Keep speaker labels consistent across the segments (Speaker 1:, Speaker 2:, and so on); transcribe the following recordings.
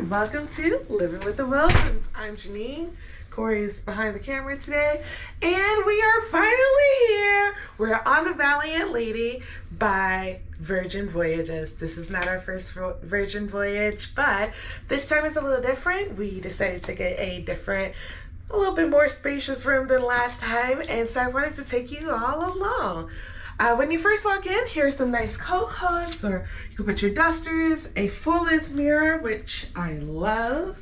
Speaker 1: everyone, welcome to Living with the Wilsons. I'm Janine. Corey's behind the camera today, and we are finally here. We're on the Valiant Lady by Virgin Voyages. This is not our first Virgin voyage, but this time is a little different. We decided to get a little bit more spacious room than last time, and so I wanted to take you all along. When you first walk in, here's some nice coat hooks, or you can put your dusters, a full-length mirror, which I love.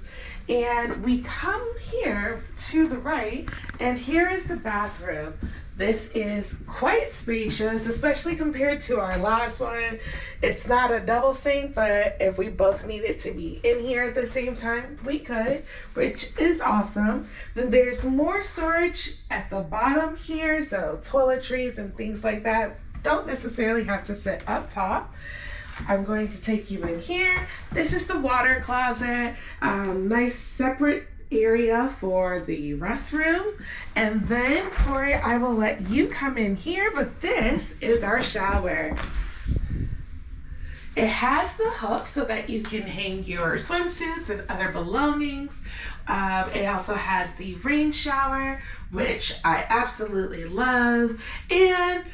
Speaker 1: And we come here to the right, and here is the bathroom. This is quite spacious, especially compared to our last one. It's not a double sink, but if we both needed to be in here at the same time, we could, which is awesome. Then there's more storage at the bottom here, so toiletries and things like that don't necessarily have to sit up top. I'm going to take you in here. This is the water closet, nice separate area for the restroom. And then, Corey, I will let you come in here, but this is our shower. It has the hook so that you can hang your swimsuits and other belongings. It also has the rain shower, which I absolutely love. And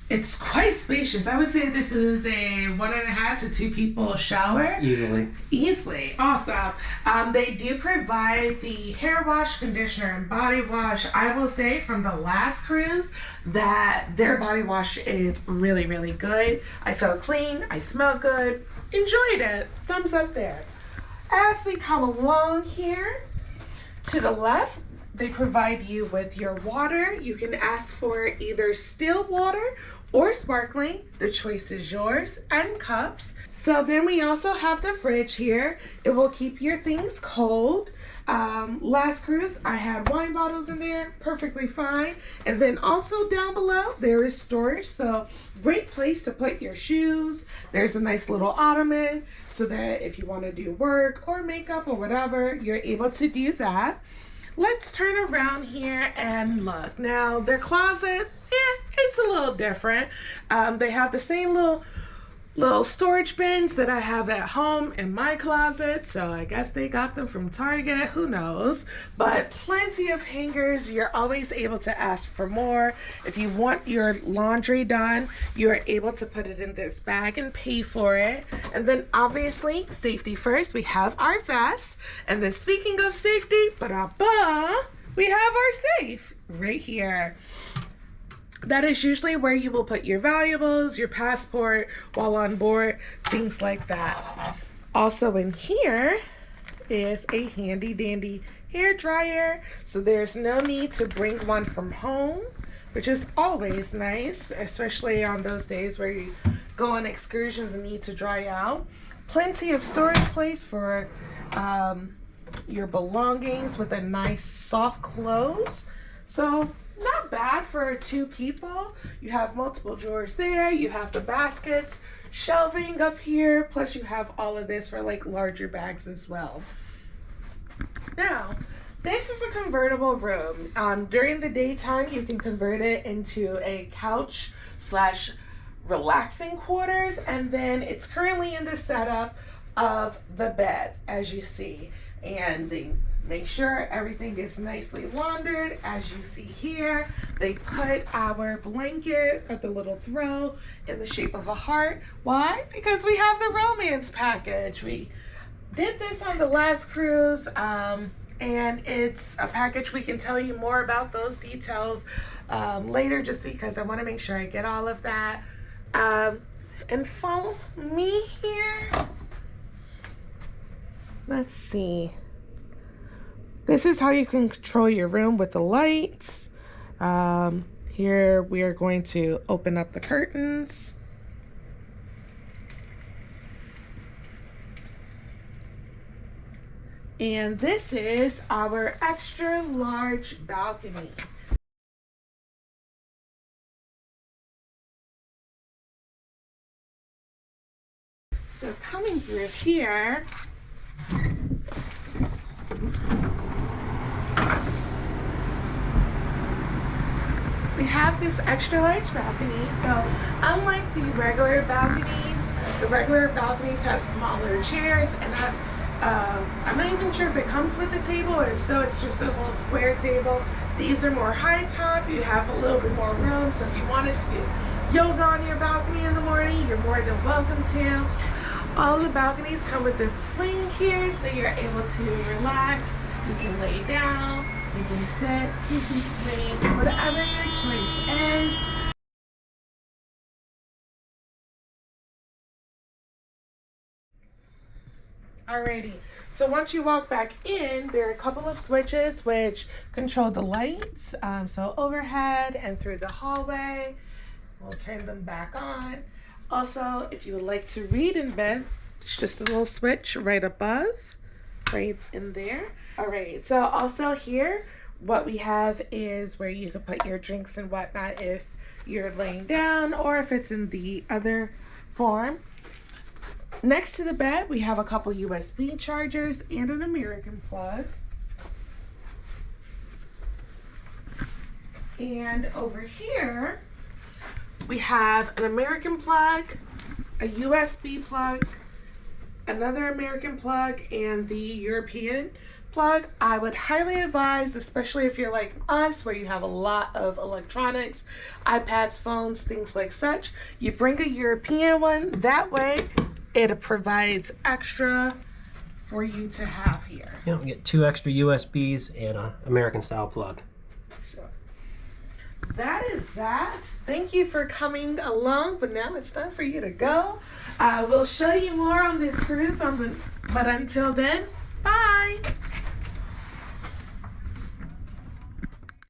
Speaker 1: it's quite spacious. I would say this is a 1.5 to 2 people shower. Easily. Awesome. They do provide the hair wash, conditioner, and body wash. I will say from the last cruise that their body wash is really, really good. I felt clean. I smell good. Enjoyed it. Thumbs up there. As we come along here, to the left, they provide you with your water. You can ask for either still water or sparkling. The choice is yours, and cups. So then we also have the fridge here. It will keep your things cold. Last cruise, I had wine bottles in there, perfectly fine. And then also down below, there is storage. So great place to put your shoes. There's a nice little ottoman so that if you want to do work or makeup or whatever, you're able to do that. Let's turn around here and look. Now, their closet, it's a little different. They have the same little storage bins that I have at home in my closet, so I guess they got them from Target, who knows. But plenty of hangers. You're always able to ask for more. If you want your laundry done, you're able to put it in this bag and pay for it. And then obviously, safety first, we have our vests. And then speaking of safety, we have our safe right here. That is usually where you will put your valuables, your passport while on board, things like that. Also in here is a handy dandy hair dryer, so there's no need to bring one from home, which is always nice, especially on those days where you go on excursions and need to dry out. Plenty of storage place for your belongings with a nice soft close. So not bad for 2 people. You have multiple drawers there. You have the baskets, shelving up here. Plus you have all of this for like larger bags as well. Now, this is a convertible room. During the daytime, you can convert it into a couch / relaxing quarters. And then it's currently in the setup of the bed, as you see. And they make sure everything is nicely laundered. As you see here, they put our blanket or the little throw in the shape of a heart. Why? Because we have the romance package. We did this on the last cruise, and it's a package. We can tell you more about those details later, just because I want to make sure I get all of that. And follow me here. Let's see. This is how you can control your room with the lights. Here we are going to open up the curtains. And this is our extra large balcony. So coming through here, we have this extra large balcony. So unlike the regular balconies have smaller chairs and have I'm not even sure if it comes with a table, or if so, it's just a little square table. These are more high top. You have a little bit more room, so if you wanted to do yoga on your balcony in the morning, you're more than welcome to. All the balconies come with this swing here, so you're able to relax. You can lay down, you can sit, you can swing, whatever your choice is. Alrighty, so once you walk back in, there are a couple of switches which control the lights. So overhead and through the hallway, we'll turn them back on. Also, if you would like to read in bed, it's just a little switch right above, right in there. Alright, so also here, what we have is where you can put your drinks and whatnot if you're laying down or if it's in the other form. Next to the bed, we have a couple USB chargers and an American plug. And over here, we have an American plug, a USB plug, another American plug, and the European plug. I would highly advise, especially if you're like us, where you have a lot of electronics, iPads, phones, things like such, you bring a European one. That way, it provides extra for you to have here.
Speaker 2: Yeah, we get 2 extra USBs and an American style plug.
Speaker 1: So that is that. Thank you for coming along, but now it's time for you to go. We'll show you more on this cruise, but until then, bye.